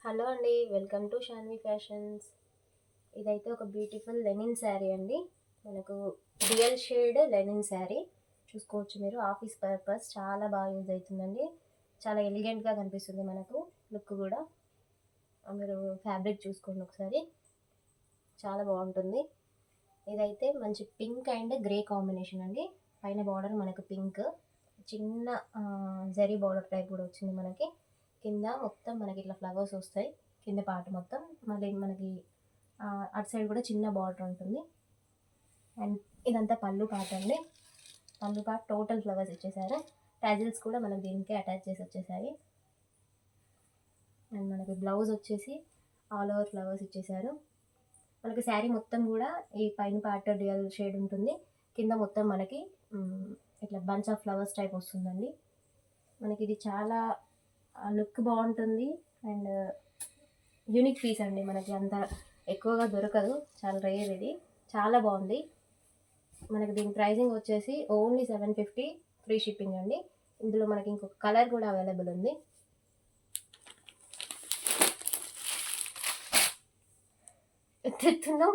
Hello అండి, welcome to Shanvi fashions. ఇదైతే ఒక బ్యూటిఫుల్ లెనిన్ శారీ అండి. మనకు రియల్ షేడ్ లెనిన్ శారీ చూసుకోవచ్చు మీరు. ఆఫీస్ పర్పస్ చాలా బాగా యూజ్ అవుతుందండి. చాలా ఎలిగెంట్గా కనిపిస్తుంది మనకు లుక్ కూడా. మీరు ఫ్యాబ్రిక్ చూసుకోండి ఒకసారి, చాలా బాగుంటుంది. ఇదైతే మంచి పింక్ అండ్ గ్రే కాంబినేషన్ అండి. పైన బార్డర్ మనకు పింక్, చిన్న జరీ బార్డర్ టైప్ కూడా వచ్చింది మనకి. కింద మొత్తం మనకి ఇట్లా ఫ్లవర్స్ వస్తాయి కింద పార్ట్ మొత్తం. మళ్ళీ మనకి అటు సైడ్ కూడా చిన్న బార్డర్ ఉంటుంది. అండ్ ఇదంతా పళ్ళు పార్ట్ అండి. పళ్ళు పార్ట్ టోటల్ ఫ్లవర్స్ ఇచ్చేసారు. టాజిల్స్ కూడా మనకి దీనికి అటాచ్ చేసి వచ్చేసాయి. అండ్ మనకి బ్లౌజ్ వచ్చేసి ఆల్ ఓవర్ ఫ్లవర్స్ ఇచ్చేసారు. మనకి శారీ మొత్తం కూడా ఈ పైన పార్ట్ డ్యూయల్ షేడ్ ఉంటుంది. కింద మొత్తం మనకి ఇట్లా బంచ్ ఆఫ్ ఫ్లవర్స్ టైప్ వస్తుందండి. మనకి ఇది చాలా లుక్ బాగుంటుంది అండ్ యూనిక్ పీస్ అండి. మనకి అంత ఎక్కువగా దొరకదు, చాలా రేర్. ఇది చాలా బాగుంది. మనకి దీని ప్రైజింగ్ వచ్చేసి ఓన్లీ 750, ఫ్రీ షిప్పింగ్ అండి. ఇందులో మనకి ఇంకొక కలర్ కూడా అవైలబుల్ ఉంది. ఎత్తుతున్నావు